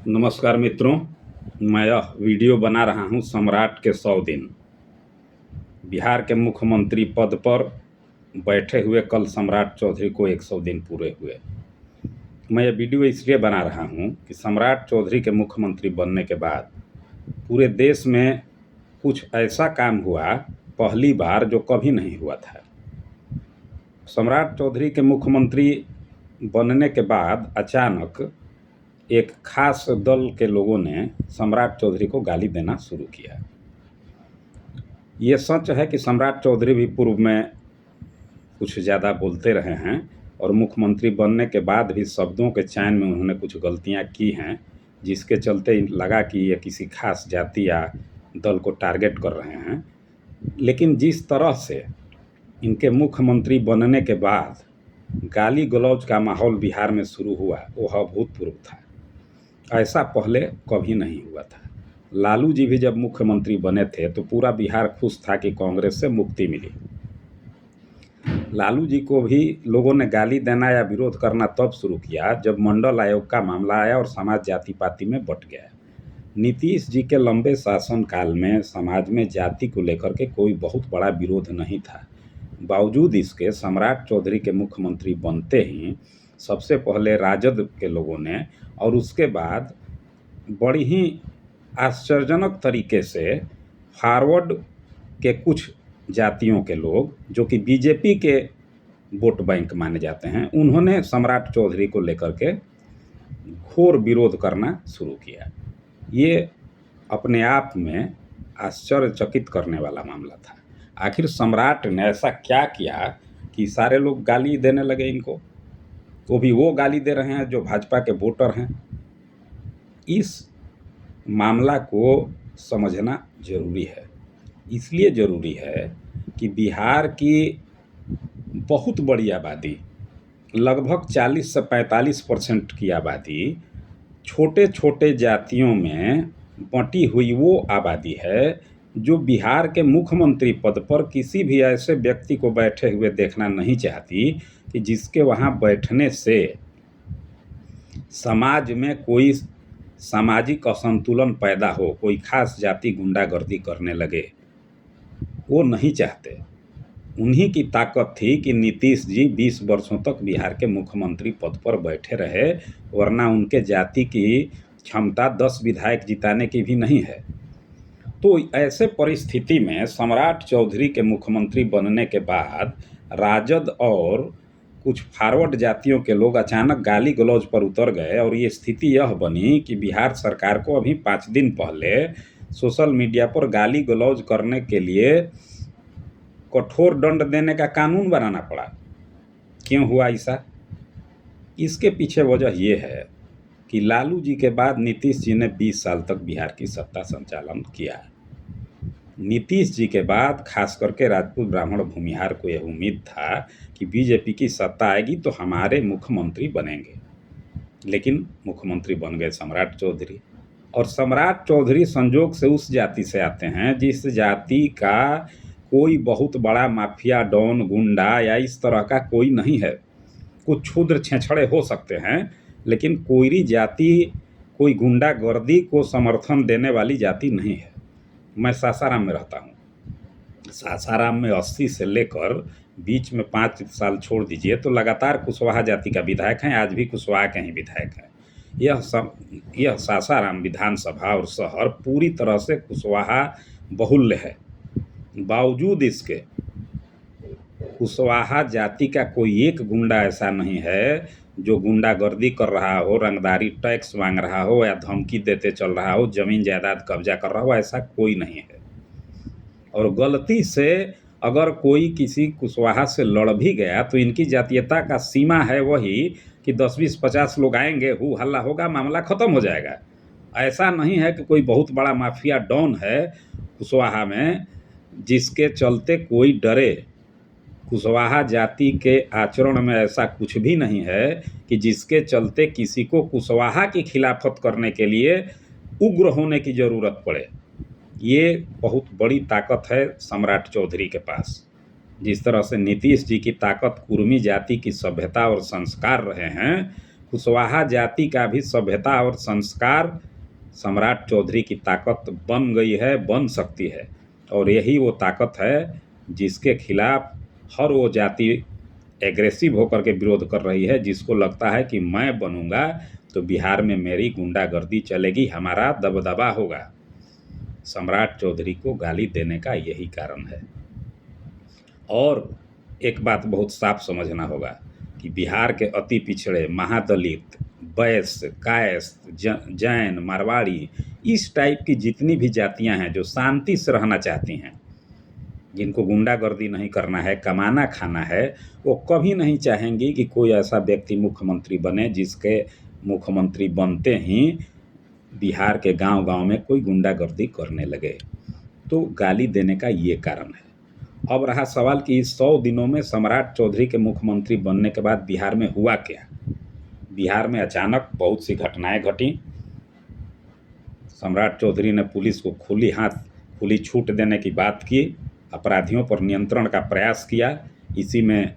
नमस्कार मित्रों, मैं यह वीडियो बना रहा हूं सम्राट के 100 दिन। बिहार के मुख्यमंत्री पद पर बैठे हुए कल सम्राट चौधरी को 100 दिन पूरे हुए। मैं यह वीडियो इसलिए बना रहा हूं कि सम्राट चौधरी के मुख्यमंत्री बनने के बाद पूरे देश में कुछ ऐसा काम हुआ, पहली बार, जो कभी नहीं हुआ था। सम्राट चौधरी के मुख्यमंत्री बनने के बाद अचानक एक खास दल के लोगों ने सम्राट चौधरी को गाली देना शुरू किया। ये सच है कि सम्राट चौधरी भी पूर्व में कुछ ज़्यादा बोलते रहे हैं और मुख्यमंत्री बनने के बाद भी शब्दों के चयन में उन्होंने कुछ गलतियां की हैं, जिसके चलते लगा कि ये किसी खास जाति या दल को टारगेट कर रहे हैं। लेकिन जिस तरह से इनके मुख्यमंत्री बनने के बाद गाली गलौज का माहौल बिहार में शुरू हुआ, वह अभूतपूर्व था। ऐसा पहले कभी नहीं हुआ था। लालू जी भी जब मुख्यमंत्री बने थे तो पूरा बिहार खुश था कि कांग्रेस से मुक्ति मिली। लालू जी को भी लोगों ने गाली देना या विरोध करना तब शुरू किया जब मंडल आयोग का मामला आया और समाज जाति पाति में बंट गया। नीतीश जी के लंबे शासनकाल में समाज में जाति को लेकर के कोई बहुत बड़ा विरोध नहीं था। बावजूद इसके सम्राट चौधरी के मुख्यमंत्री बनते ही सबसे पहले राजद के लोगों ने और उसके बाद बड़ी ही आश्चर्यजनक तरीके से फॉरवर्ड के कुछ जातियों के लोग, जो कि बीजेपी के वोट बैंक माने जाते हैं, उन्होंने सम्राट चौधरी को लेकर के घोर विरोध करना शुरू किया। ये अपने आप में आश्चर्यचकित करने वाला मामला था। आखिर सम्राट ने ऐसा क्या किया कि सारे लोग गाली देने लगे इनको? वो गाली दे रहे हैं जो भाजपा के वोटर हैं। इस मामला को समझना जरूरी है। इसलिए जरूरी है कि बिहार की बहुत बड़ी आबादी, लगभग 40 से 45% की आबादी छोटे छोटे जातियों में बंटी हुई वो आबादी है जो बिहार के मुख्यमंत्री पद पर किसी भी ऐसे व्यक्ति को बैठे हुए देखना नहीं चाहती कि जिसके वहाँ बैठने से समाज में कोई सामाजिक असंतुलन पैदा हो, कोई खास जाति गुंडागर्दी करने लगे। वो नहीं चाहते। उन्हीं की ताकत थी कि नीतीश जी 20 वर्षों तक बिहार के मुख्यमंत्री पद पर बैठे रहे, वरना उनके जाति की क्षमता 10 विधायक जिताने की भी नहीं है। तो ऐसे परिस्थिति में सम्राट चौधरी के मुख्यमंत्री बनने के बाद राजद और कुछ फॉरवर्ड जातियों के लोग अचानक गाली गलौज पर उतर गए और ये स्थिति यह बनी कि बिहार सरकार को अभी 5 दिन पहले सोशल मीडिया पर गाली गलौज करने के लिए कठोर दंड देने का कानून बनाना पड़ा। क्यों हुआ ऐसा? इसके पीछे वजह यह है कि लालू जी के बाद नीतीश जी ने 20 साल तक बिहार की सत्ता संचालन किया। नीतीश जी के बाद खास करके राजपूत ब्राह्मण भूमिहार को यह उम्मीद था कि बीजेपी की सत्ता आएगी तो हमारे मुख्यमंत्री बनेंगे। लेकिन मुख्यमंत्री बन गए सम्राट चौधरी। और सम्राट चौधरी संजोग से उस जाति से आते हैं जिस जाति का कोई बहुत बड़ा माफिया, डॉन, गुंडा या इस तरह का कोई नहीं है। कुछ क्षुद्र छेछड़े हो सकते हैं, लेकिन कोयरी जाति कोई गुंडागर्दी को समर्थन देने वाली जाति नहीं है। मैं सासाराम में रहता हूँ। सासाराम में 80 से लेकर बीच में 5 साल छोड़ दीजिए तो लगातार कुशवाहा जाति का विधायक हैं। आज भी कुशवाहा के ही विधायक हैं। यह सासाराम विधानसभा और शहर पूरी तरह से कुशवाहा बहुल्य है। बावजूद इसके कुशवाहा जाति का कोई एक गुंडा ऐसा नहीं है जो गुंडागर्दी कर रहा हो, रंगदारी टैक्स मांग रहा हो या धमकी देते चल रहा हो, जमीन जायदाद कब्जा कर रहा हो, ऐसा कोई नहीं है। और गलती से अगर कोई किसी कुशवाहा से लड़ भी गया तो इनकी जातीयता का सीमा है वही कि 10, 20, 50 लोग आएंगे, हु हल्ला होगा, मामला खत्म हो जाएगा। ऐसा नहीं है कि कोई बहुत बड़ा माफिया डॉन है कुशवाहा में जिसके चलते कोई डरे। कुशवाहा जाति के आचरण में ऐसा कुछ भी नहीं है कि जिसके चलते किसी को कुशवाहा की खिलाफत करने के लिए उग्र होने की ज़रूरत पड़े। ये बहुत बड़ी ताकत है सम्राट चौधरी के पास। जिस तरह से नीतीश जी की ताकत कुर्मी जाति की सभ्यता और संस्कार रहे हैं, कुशवाहा जाति का भी सभ्यता और संस्कार सम्राट चौधरी की ताकत बन गई है, बन सकती है। और यही वो ताकत है जिसके खिलाफ हर वो जाति एग्रेसिव होकर के विरोध कर रही है, जिसको लगता है कि मैं बनूंगा तो बिहार में मेरी गुंडागर्दी चलेगी, हमारा दबदबा होगा। सम्राट चौधरी को गाली देने का यही कारण है। और एक बात बहुत साफ समझना होगा कि बिहार के अति पिछड़े, महादलित, वैश्य, कायस्थ, जैन, मारवाड़ी, इस टाइप की जितनी भी जातियां हैं जो शांति से रहना चाहती हैं, जिनको गुंडागर्दी नहीं करना है, कमाना खाना है, वो कभी नहीं चाहेंगी कि कोई ऐसा व्यक्ति मुख्यमंत्री बने जिसके मुख्यमंत्री बनते ही बिहार के गांव-गांव में कोई गुंडागर्दी करने लगे। तो गाली देने का ये कारण है। अब रहा सवाल कि इस 100 दिनों में सम्राट चौधरी के मुख्यमंत्री बनने के बाद बिहार में हुआ क्या? बिहार में अचानक बहुत सी घटनाएं घटी। सम्राट चौधरी ने पुलिस को खुली हाथ, खुली छूट देने की बात की, अपराधियों पर नियंत्रण का प्रयास किया। इसी में